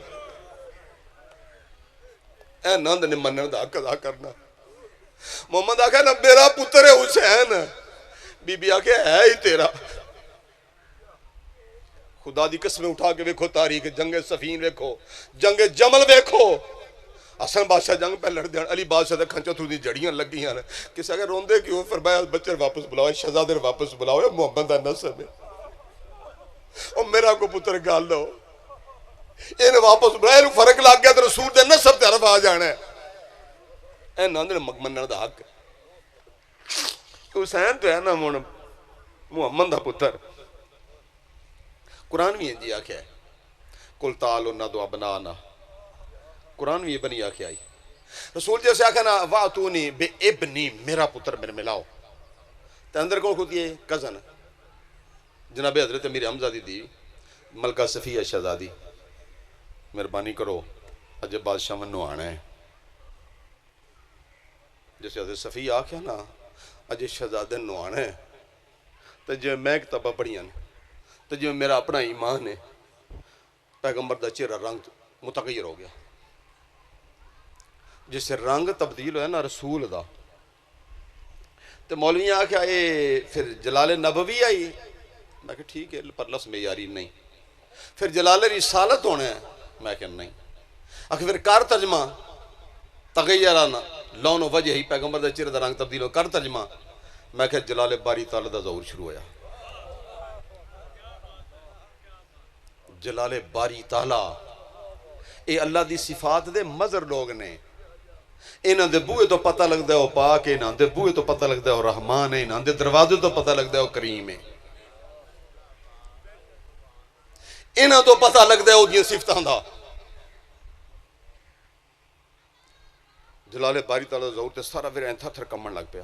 اے نند نے منن دا حق ادا کرنا محمد آکھا نا میرا پتر ہے حسین بی بی آکھے ہے ہی تیرا خدا دی قسمیں اٹھا کے ویکھو تاریخ جنگ سفین ویکھو جنگ جمل ویکھو حسن بادشاہ جنگ پہ لڑ دیان علی بادشاہ دے کھنچوں تھو دی جڑیاں لگی ہیں کس اگر روندے کیوں فرمایا بچے واپس بلاؤ شہزادے واپس بلاؤ محمد دا نسب ہے اور میرا کو پتر گال دو انہیں واپس بلایا انہیں فرق لگ گیا تو رسول دے نسب طرف آ جانا ہے اے ناند نے منن دا حق حسین تو ہے نا محمد دا پتر قرآن بھی انجی آکھیا ہے کل تعالو ندعو ابنانا قرآن بھی یہ بنی آکھیا آئی رسول جیسے آکھا نا واتونی بے ابنی میرا پتر میرے ملاؤ تو اندر کون ہوتی ہے کزن جناب حضرت امیر حمزہ دی ملکہ صفیہ شہزادی مہربانی کرو اجے بادشاہ منو آنا ہے جیسے حضرت صفیہ آکھیا نا اجے شہزادے نو آنا ہے تو جو میں کتابہ پڑھیاں تو جو میرا اپنا ایمان ہے پیغمبر دا چہرہ رنگ متغیر ہو گیا جس سے رنگ تبدیل ہویا نا رسول دا تو مولوی آکھیا اے پھر جلال نبوی آئی میں کہ ٹھیک ہے پر لفظ میں یاری نہیں پھر جلال رسالت ہونا ہے میں کہ نہیں آخر پھر کار ترجمہ تغیرانا لون و وجہ ہی پیغمبر دا چہرہ دا رنگ تبدیل ہو کر ترجمہ میں کہ جلال باری تعالیٰ دا ظہور شروع ہویا جلال باری تعالیٰ اے اللہ دی صفات دے مظہر لوگ نے انہاں دے بوئے تو پتہ لگ دے ہو پاک انہاں دے بوئے تو پتہ لگ دے ہو رحمان انہاں دے دروازے تو پتہ لگ دے ہو کریم انہاں تو پتہ لگ دے ہو دیاں صفتاں دا جلال باری تعالیٰ ظہور تے سارا پھر این تھر کمن لگ پیا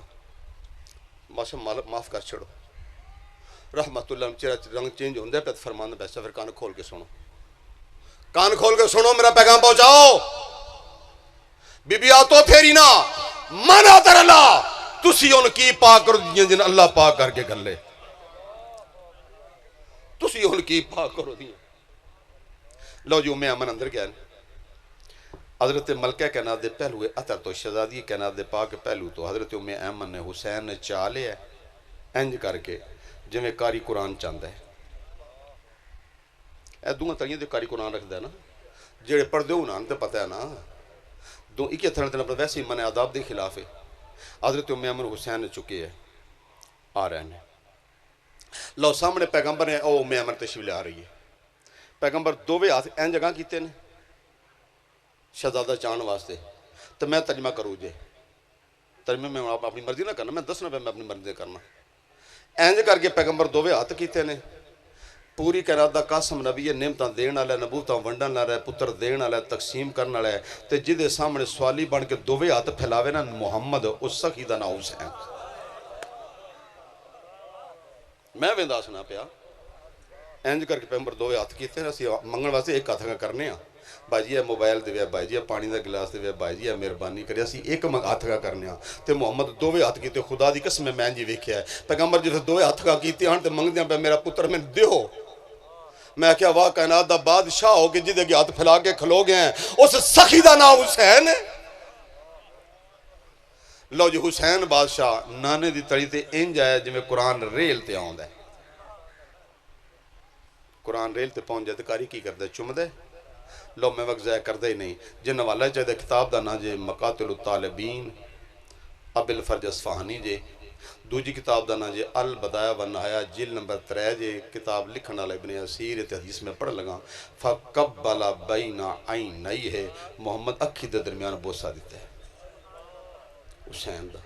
ماشا معاف کر چھڑو رحمت اللہ چہرہ رنگ چینج ہوندہ ہے پہ فرمانا بیسا پھر کان کھول کے سنو کان کھول کے سنو میرا پیغام پہنچاؤ بی بی آتو پھیری نا مانا در اللہ تسی ان کی پاک کرو دیاں جن اللہ پاک کر کے گھر لے تسی ان کی پاک کرو دیاں لو جو میں امن اندر گیا حضرت ملکہ کائنات دے پہلوے اثر تو شہزادی کائنات دے پاک پہلو تو حضرت ام ایمن نے حسین نے چالے ہے انج کر کے جو میں کاری قرآن چاندہ ہے اے دونوں تریاں دے کاری قرآن رکھ دے نا جڑے پڑھ دے انہاں تے پتہ ہے نا دو ایک اتھر دن اپنا ویسے ہی من عذاب دے خلاف ہے حضرت ام ایمن حسین نے چکے ہے آ رہے ہیں لو سامنے پیغمبر ہیں او ام ایمن تشریف لے آ رہی ہے پیغمبر دووے ہاتھ این جگہ کیتے ہیں شہزادہ چان واسطے تو میں ترجمہ کروں جے ترجمہ میں اپنی مرضی نہ کرنا میں دسنا پہ میں اپنی مرضی کرنا اینج کر کے پیغمبر دووے ہاتھ کیتے نے پوری کائنات دا قاسم نبی ہے نعمتاں دین والا ہے نبوتاں ونڈن والا ہے پتر دین والا ہے تقسیم کرن والا ہے تے جدے سامنے سوالی بن کے دووے ہاتھ پھیلاوے نا محمد اس سخی دا نام حسین میں ویندا سنا پیا اینج کر کے پیغمبر دووے ہاتھ کیتے نے اسی منگن واسطے ایک ہاتھ کرنے ہاں بھائی جی موبائل دے بھائی جی پانی دا گلاس دے بھائی جی مہربانی کرے اسی ایک ہاتھ کا کرنے ہاں تے محمد دووے ہاتھ کیتے خدا دی قسم میں جی ویکھیا ہے پیغمبر جس دووے ہاتھ کا کیتے ہن تے منگدیاں پہ میرا پتر میں دیو میں کیا واہ کائنات دا بادشاہ ہو کے جدے کے ہاتھ پھیلا کے کھلو گئے ہیں اس سخی دا نام حسین ہے لو جو حسین بادشاہ نانے دی تڑی تے انج آیا جویں قرآن ریل تے آوندا ہے قرآن ریل تے پہنچ جائے تے کاری کی کردا ہے چم دے لو میں وقت ضائع کردے ہی نہیں جن حوالہ چاہیے کتاب دا نا جے مقاتل الطالبین ابو الفرج اصفہانی جے دوجی کتاب دا نا جے البدایہ والنہایہ جلد نمبر 3 جے کتاب لکھن والا ابن اسیر تے حدیث میں پڑھ لگا فقبل بین عینیہ ہے محمد اکھی دے درمیان بوسہ دیتا ہے حسین دا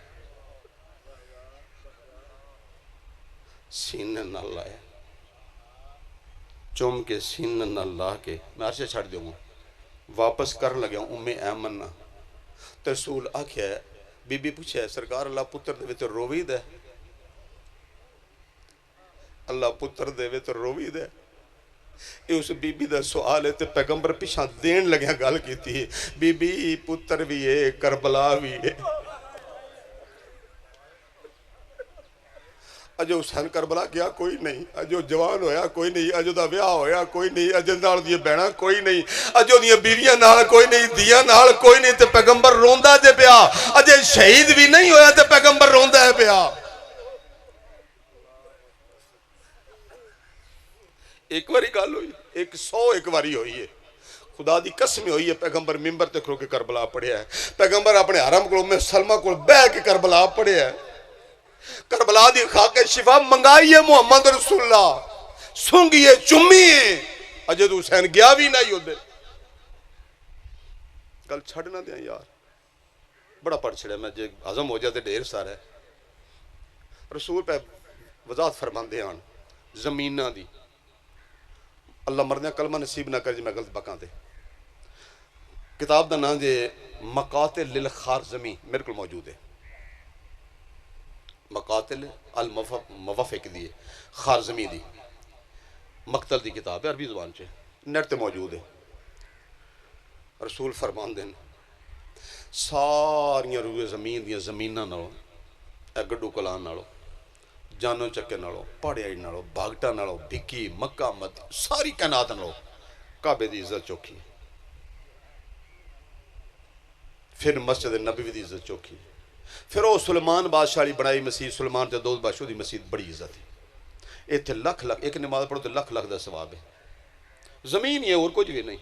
سینے نہ لائے چوم کے سین نہ لا کے میں عرشے چھڑ دیوں واپس کر لگیا ام ایمن نہ رسول آکھیا ہے بی بی پوچھے ہے سرکار اللہ پتر دے وچ رووی دے اللہ پتر دے تو روی دے. یہ اس بی بی دا سوال ہے تے پیغمبر پیچھا دین لگیا گل کیتی ہے. بی بی پتر بھی ہے کربلا بھی ہے. اجو حسین کربلا گیا کوئی نہیں. اجو جوان ہویا کوئی نہیں. اجو دا ویاہ ہویا کوئی نہیں. اجو نال دی بہنا کوئی نہیں. اجو دی بیویاں نال کوئی نہیں. دیاں نال کوئی نہیں. تے پیغمبر روندا جے پیا. اجے شہید بھی نہیں ہویا تے پیغمبر روندا ہے پیا. ایک باری گل ہوئی, 101 باری ہوئی ہے. خدا دی قسم ہوئی ہے. پیغمبر ممبر تے کھلو کے کربلا پڑھیا ہے. پیغمبر اپنے حرم کو میں سلمہ کو بہ کے کربلا پڑھیا ہے. کربلا دی خاک شفا منگائی ہے محمد رسول اللہ. سونگیے چمیے. اجے تو حسین گیا بھی نہیں ہوندے. گل چھڑنا دیا یار, بڑا پڑھ چھڑے میں جے عظم ہو جاتے ڈھیر سارا ہے. رسول پہ وضاحت فرماندے آن زمینہ دی. اللہ مردیاں کلمہ نصیب نہ کر جی میں غلط بکاں دے. کتاب دا نام جے مقاتل للخارزمی میرے کو موجود ہے. مقاتل الموافق دی خارزمی دی مقتل دی کتاب ہے, عربی زبان چے نیٹ تے موجود ہے. رسول فرمان دین ساریاں روئے زمین دیاں زمینہ نالو, اے گڈو کلان نالو, جانو چکے نالو, پاڑیائی نالو, بھاگٹا نالو, بھکی, مکہ, مدی, ساری کائنات نالو کعبے دی عزت چوکھی. پھر مسجد نبوی دی عزت چوکھی. پھر وہ سلیمان بادشاہ بنائی مسجد, سلیمان تے دو بادشاہ دی مسجد بڑی عزت ہے. ایتھے لکھ لکھ ایک نماز پڑھو تے لکھ لکھ دا ثواب ہے. زمین ہی ہے اور کچھ بھی نہیں.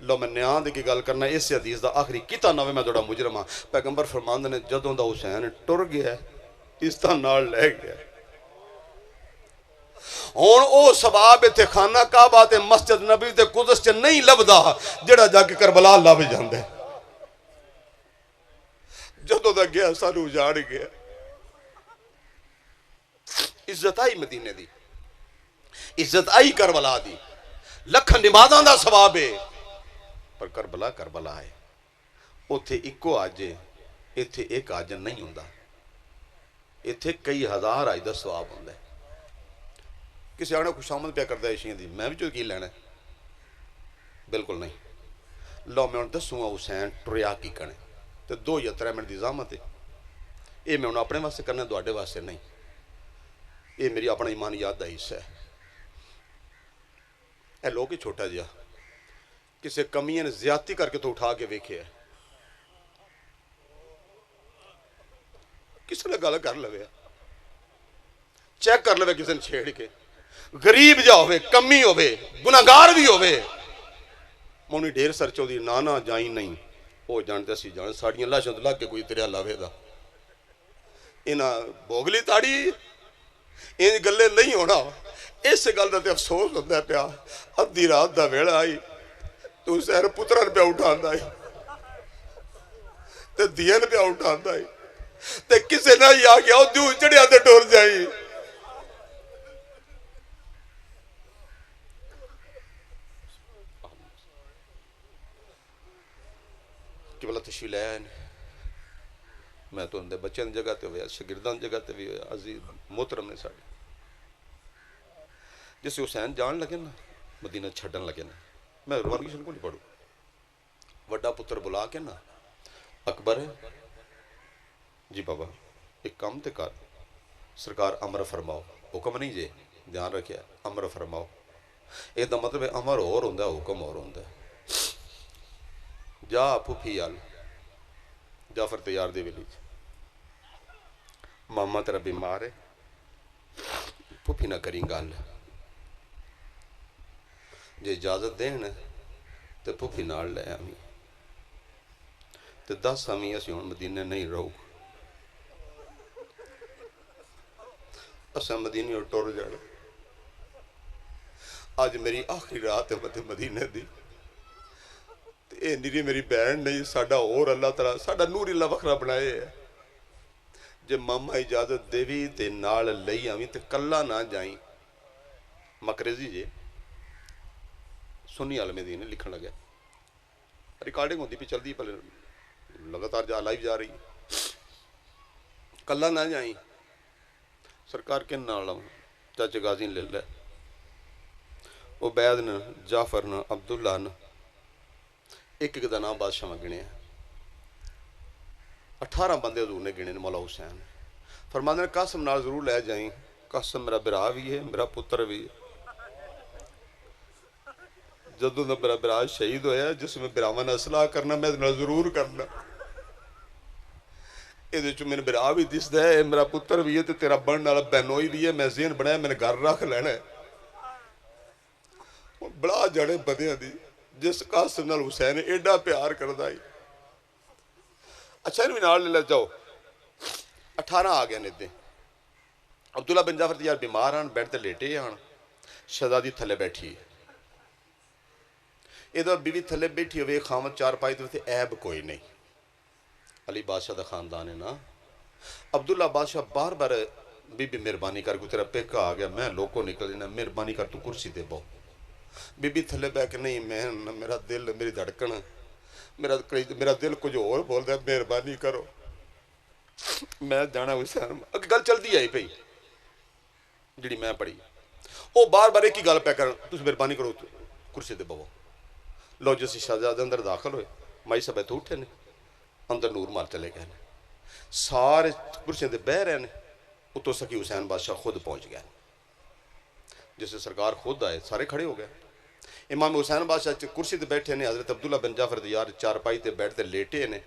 لو میں نیاں دے کی گل کرنا اس حدیث دا آخری کتا نوے میں دوڑا مجرمہ. پیغمبر فرماندے نے جدوں دا حسین ٹر گیا اس طرح نال لے گیا. ہون او ثواب تے خانہ کعبہ تے مسجد نبوی تے قدس چ نہیں لبدا جڑا جا کے کربلا لب جاندا ہے. جدوں دا گیا سانو اجاڑ گیا. عزت آئی مدینے دی, عزت آئی کربلا دی, لکھ نمازاں دا ثواب ہے. پر کربلا کربلا ہے. اوتھے اکو آج ہے, ایتھے ایک آج نہیں ہوندا. ایتھے کئی ہزار آج دا ثواب ہوندا ہے. کسی آنے خوش آمد پیا کردا ہے شیئں دی, میں بھی جو کی لینا ہے بالکل نہیں. لو میں انہوں دسوں گا حسین ٹریا کی کنے تے 2 یا 3 منٹ دی زحمت ہے. یہ میں انہوں اپنے واسطے کرنا, دوڑے واسطے نہیں. یہ میری اپنا ایمانیات دا حصہ ہے. اے لوگ ہی چھوٹا جیا کسے کمیاں نے زیادتی کر کے تو اٹھا کے ویکھے ہے. کسی نے گل کر لوے, چیک کر لوے کسی نے چھیڑ کے. غریب جا ہوئے, کمی ہوئے, گناہگار بھی ہوئے, مونی ڈھیر سرچو دی نانا جائیں نہیں. وہ جانتے سی جان ساڑیاں لاشاں لگ کے کوئی تیریا لاوے دا. انہاں بوگلی تاڑی ان گلے نہیں ہونا. اس گل دا تے افسوس ہوتا ہے پیا. ادھی رات دا ویڑا آئی تو سہر پترن پہ اٹھاندا آئی تے دین پہ اٹھاندا آئی تے کسے نہ ہی آگیا او دیو چڑیا تے ٹور جائی. کہ بلا تشویل ہے میں تو اندے بچے ان جگہ تے ہویا, شگردان جگہ تے بھی ہویا. عزیز محترم نے ساڑھے جسے حسین جان لگے نا مدینہ چھڑن لگے نا, میں روانگی شن کو نہیں پڑھوں. وڈا پتر بلا کے نا اکبر ہے جی بابا ایک کام تے کر, سرکار امر فرماؤ. حکم نہیں جے دھیان رکھیا, امر فرماؤ. ایک دا مطلب ہے امر اور ہوندہ ہے, حکم اور ہوندہ ہے. جا پھوپھی آل جعفر تیار دے ویلی ماما تیرا بیمار ہے, پھوپھی نہ کریں گال, جے اجازت دین تے پھوپھی نال لے آمی تے 10 آمی اسی ہون مدینہ نہیں رہو. اسا مدینہ اور ٹور جانا. آج میری آخری رات ہے مدینہ دی. اے نیری میری بہن نہیں, ساڑا اور اللہ تعالیٰ ساڑا نور اللہ وکھرا بنائے ہے. جے ماما اجازت دیوی تے نال لئی آویں تے کلہ نہ جائیں. مکرزی جے سنی عالم دین لکھن لگا, ریکارڈنگ ہوتی پہ چل دی پہلے لگاتار لائیو جا رہی. کلہ نہ جائیں. سرکار کن نال آؤں چاچے غازی نے لے لے عبید نے جعفر نے عبداللہ نے ایک ایک دا نام بادشاہ میں گنے 18 بندے حضور نے گنے مولا حسین فرماتے ہیں قاسم نال ضرور لے جائیں قاسم میرا برا بھی ہے میرا پتر بھی ہے جدوں دا میرا برا شہید ہویا جس میں براواں نے اصلاح کرنا میں ضرور کرنا یہ میرے برا بھی دسدا ہے میرا پتر بھی ہے تیرا بننے والا بہنوئی بھی ہے میں ذہن بنایا میں نے گھر رکھ لینا ہے بڑا جڑے بدیاں دی جس قاسم نال حسین ایڈا پیار کردا ہے اچھا انہوں نال لے جاؤ 18 آ گئے نے عبداللہ بن جعفر یار بیمار آن بیٹھ تے لیٹے آن شہزادی تھلے بیٹھی یہ بیوی تھلے بیٹھی ہوئے خامد چار پائی تو عیب کوئی نہیں علی بادشاہ دا خاندان ہے نا عبداللہ بادشاہ بار بار بی بی مہربانی کر کو تیرا پیکا آ گیا میں لوگوں نکل جانا مہربانی کر تو کرسی دے بہو بی بی تھلے بہ کے نہیں میں میرا دل میری دھڑکن میرا دل کچھ اور بول رہا مہربانی کرو میں جانا حسین اگر گل چلتی آئی پئی جڑی میں پڑھی وہ بار بار ایک ہی گل پہ کرن تُس مہربانی کرو کرسی دے بہو لو جسی شہزادے اندر داخل ہوئے مائی صاحب تو اٹھے نے اندر نور مال چلے گئے نے سارے کرسیاں دے بہ رہے نے اتو سکی حسین بادشاہ خود پہنچ گئے جسے سرکار خود آئے سارے کھڑے ہو گئے امام حسین بادشاہ کرسی تے بیٹھے نے حضرت عبداللہ بن جعفر یار چار پائی تے بیٹھ تے لیٹے نے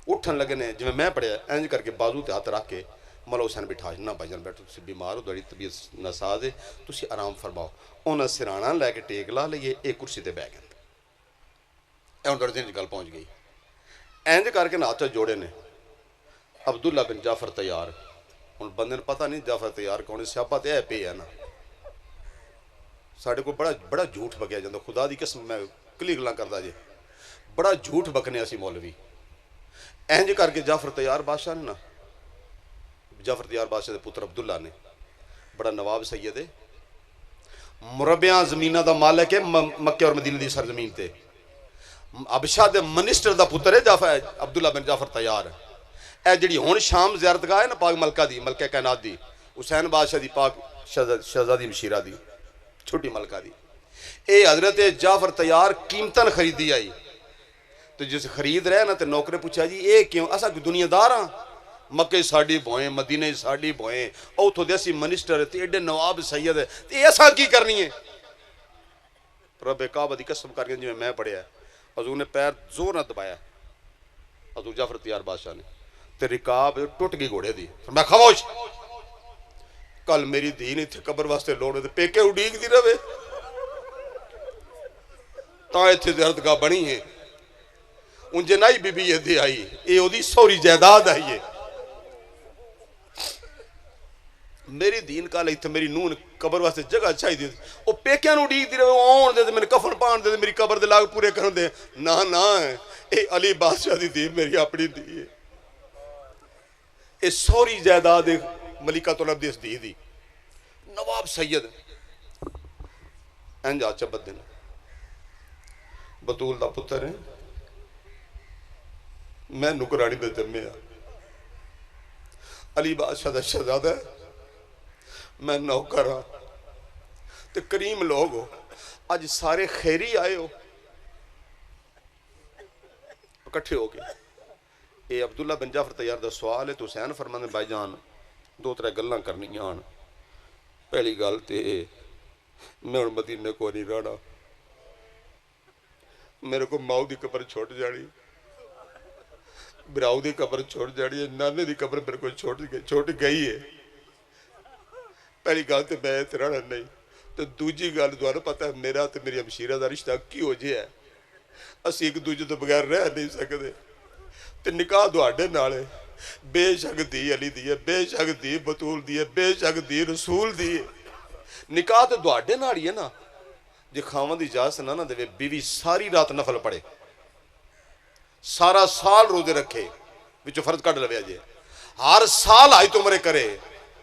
اٹھن لگے نے جی میں پڑھیا اینج کر کے بازو تے ہاتھ رکھ کے مولا حسین بٹھا نہ بھائی جان بیٹھو تسی بیمار ہو بڑی طبیعت ناساز ہے تسی آرام فرماؤ انہاں سرانا لے کے ٹیک لا لئیے ایک کرسی تے بہ گئے اے ہن دین گل پہنچ گئی اینج کر کے ہاتھ جوڑے نے عبداللہ بن جعفر تیار ہن بندے نے پتہ نہیں جعفر تیار کون سیاپا تے اے پے ہے نا ساڑھے کو بڑا جھوٹ بکیا جاندہ خدا دی قسم میں کلی گلاں کردا جے بڑا جھوٹ بکنے اسی مولوی اینج کر کے جعفر تیار بادشاہ نے نا جعفر تیار بادشاہ دے پتر عبداللہ نے بڑا نواب سید ہے مربعاں زمینہ دا مالک ہے مکہ اور مدینہ دی سرزمین تے ابشاہ دے منسٹر دا پتر ہے جعفر عبداللہ بن جعفر تیار اے جڑی ہون شام زیارت گاہ ہے نا پاک ملکہ دی ملکہ کائنات دی حسین بادشاہ دی پاک شہزادی مشیرہ دی چھوٹی ملکہ دی اے حضرت جعفر تیار قیمتاً خریدی آئی تو جس خرید رہے نا تو نوکرے پوچھا جی اے کیوں اسا کوئی دنیا دار ہاں مکہ ساڑی بوئیں مدینہ ساڑی بوئیں اوتھو دیسی منسٹر تے ایڈے نواب سید ہے تے ایسا کی کرنی ہے رب کعبہ دی قسم کر کے جی میں پڑھیا ہے حضور نے پیر زور نہ دبایا حضور جعفر تیار بادشاہ نے تے رکاب ٹوٹ گئی گھوڑے دی میں خاموش کل میری دین اتھے قبر واسطے لوڑے تے پیکے اڈیگ دی رہے تاں اتھے زیارت گاہ بنی ہے ان جنائی بی بی یہ دے آئی اے او دی سوری جائیداد آئی ہے میری دین کا لئی تھے میری نون قبر واسطے جگہ چاہی دی او پیکیاں نو ڈیگ دی رہے آن دے میرے کفن پان دے میری قبر دے لاغ پورے کرن دے نہ اے علی بادشاہ دی دی میری اپنی دی ہے اے سوری جائیداد ملکہ طلب دیس دی نواب سید انجا چبت دینا بطول دا پتر ہے میں نکرانی دے جمعے علی بادشاہ دا شہزادہ ہے میں نوکر ہاں تے کریم لوگ ہو آج سارے خیری آئے ہو اکٹھے ہو گئے اے عبداللہ بن جعفر تیار دا سوال ہے تو حسین فرمانے بھائی جان دو ترے گلاں کرنی آن پہلی گل تے میں ان مدینے کو نہیں رہنا میرے کو ماؤ دی قبر چھوٹ جاڑی براؤ دی قبر چھوٹ جاڑی ہے نانے دی قبر میرے کو چھوٹ گئی ہے پہلی گل تے میں تے رہنا نہیں تو دوجی گل دوارا پتہ ہے میرا تے میری ہمشیرہ دا رشتہ کی ہو جے ہے اسی ایک دوجے تو بغیر رہ نہیں سکتے تے نکاح دوڑے نالے بے شک دی علی دی ہے بے شک دی بطول دی ہے بے شک دی رسول دی ہے نکاح تو دوڑے نالی ہے نا جی خاون دی اجازت نہ نہ دے بیوی ساری رات نفل پڑے سارا سال روزے رکھے وچو فرض کٹ لویا جے ہر سال آئی تو مرے کرے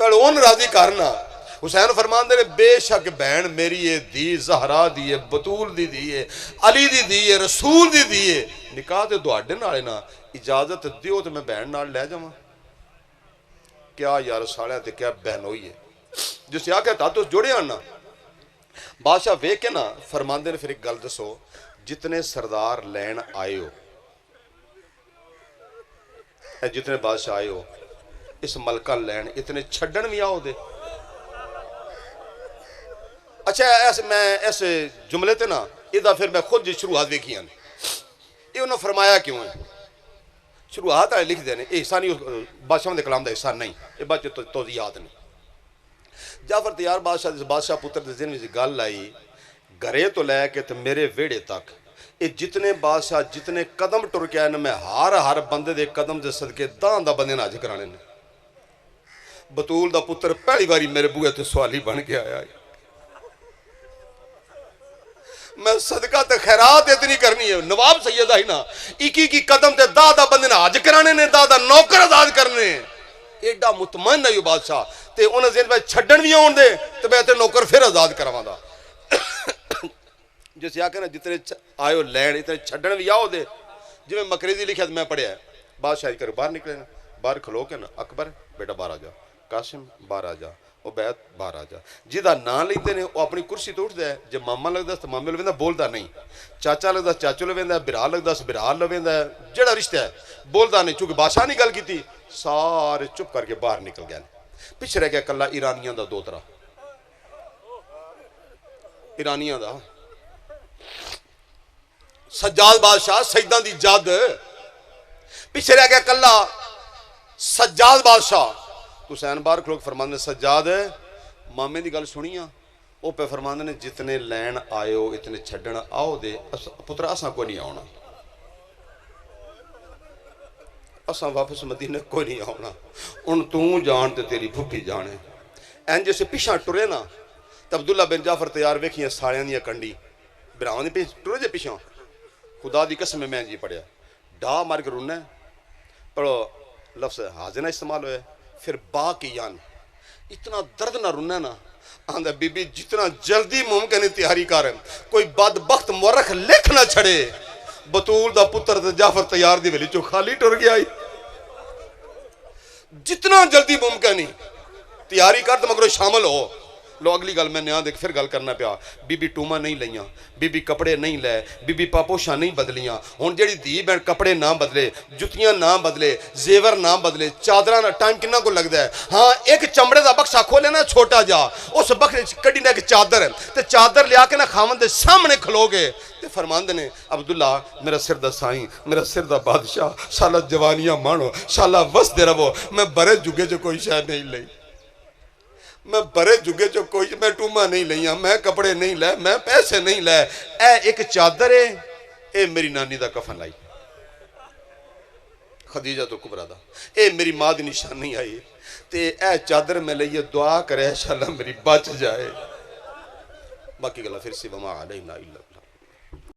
پہلے اون راضی کرنا حسین فرماندے نے بے شک بہن میری ہے دی زہرا دی ہے بطول دی دی ہے علی دی دی ہے رسول دی دی ہے نکاح تے تواڈے نال نا اجازت دیو تے میں بہن نال لے جاواں کیا یار ساڑیاں تے کیا بہن ہوئی ہے جس آ کے تو جڑے آنا بادشاہ ویکھ کے نا فرماندے نے پھر ایک گل دسو جتنے سردار لین آئے ہو اے جتنے بادشاہ آئے ہو اس ملکہ لین اتنے چھڑن بھی آؤ دے اچھا ایسے جملے تے نا ادھا پھر میں خود جی شروعات دیکھی ہیں یہ انہوں فرمایا کیوں ہے شروعات آئے لکھ دینے یہ حصہ نہیں بادشاہ دے کلام دا حصہ نہیں یہ بات توضیحات نہیں جعفر تیار بادشاہ پتر دے ذہن میں گل آئی گھرے تو لے کے تے میرے ویڑے تک یہ جتنے بادشاہ جتنے قدم ٹر کے آئے میں ہر بندے دے قدم دے صدقے دان دا بندے ناج کرانے نے بطول دا پتر پہلی باری میرے بوئے تے سوالی بن کے آیا میں صدقہ تے خیرات اتنی کرنی ہے نواب سیدہ ہی نا ایک قدم تے دا بندے ناج کرانے نے دا نوکر آزاد کرنے ایڈا مطمئن ہے یہ بادشاہ تے انہیں ذہن میں چھڑن بھی آن دے تے میں تے نوکر پھر آزاد کرواں دا جیسے آکے نا جتنے آئے ہو لین اتنے چھڑن بھی آؤ دے جو میں مقریضی لکھا میں پڑھیا ہے بادشاہ کر باہر نکلے نا باہر کھلو کے نا اکبر بیٹا باہر آ جا قاسم باہر آ جا عبید باہر آ جا جہاں نام لیندے نے وہ اپنی کرسی تو اٹھتا ہے جب ماما لگتا تو مامے لویندا بولتا نہیں چاچا لگتا چاچو لویندا برا لگتا برا لویندا جڑا رشتہ ہے بولتا نہیں چونکہ بادشاہ نے گل کی سارے چپ کر کے باہر نکل گئے پیچھے رہ گیا کلا ایرانیاں دا دوترا ایرانیاں دا سجاد بادشاہ سیداں دی جد پیچھے رہ گیا کلا سجاد بادشاہ حسین باہر کھلو کے فرماندے سجاد مامے دی گل سنیاں او پہ فرماندے نے جتنے لین آئے ہو اتنے چھڑن آؤ دے پتر اساں کوئی نہیں آونا اساں واپس مدینے کوئی نہیں آونا ان تو جان تے تیری بھپی جانے این جیسے پیچھا ٹرے نا تو عبداللہ بن جعفر تیار ویکھیاں ساڑیاں دیا کنڈی براواں دی ٹرے جے پیچھا خدا دی قسم میں جی پڑھیا ڈا مار کے رونا ہے پڑھو لفظ حاضنہ استعمال ہوئے پھر با کی یان اتنا درد نہ رونا نا آندھا بی بی جتنا جلدی ممکن تیاری کر کوئی بدبخت مورخ لکھ نہ چھڑے بطول دا پتر دا جعفر تیار دی ویلی چو خالی ٹر گیا جتنا جلدی ممکن ہی تیاری کر تو مگر شامل ہو لو اگلی گل میں نیا دیکھ پھر گل کرنا پیا بی بی ٹوما نہیں لیاں بی بی کپڑے نہیں لے بی بی پاپوشاں نہیں بدلیاں ہون جیڑی دی بین کپڑے نہ بدلے جتیاں نہ بدلے زیور نہ بدلے چادرہ ٹائم کنہ کو لگ دے ہاں ایک چمڑے دا بکسا کھولے نا چھوٹا جا اس بکس کڑی نے ایک چادر ہے تے چادر لیا کے نا خامن دے سامنے کھلو گے تے فرمان دینے عبداللہ میرا سر دا سائیں میرا سر دا بادشاہ شالا جوانیاں مانو شالا وس دے رہو میں برے جگے جو کوئی شاید نہیں لئی میں برے جگے جو کوئی میں ٹوما نہیں لیاں میں کپڑے نہیں لے میں پیسے نہیں لے اے ایک چادر ہے اے میری نانی دا کفن لائی خدیجہ تو کبرا دا اے میری ماں دی نشان نہیں آئی تے اے چادر میں لئیے دعا کرے انشاءاللہ میری بچ جائے باقی گلا پھر سی وما علینا الا اللہ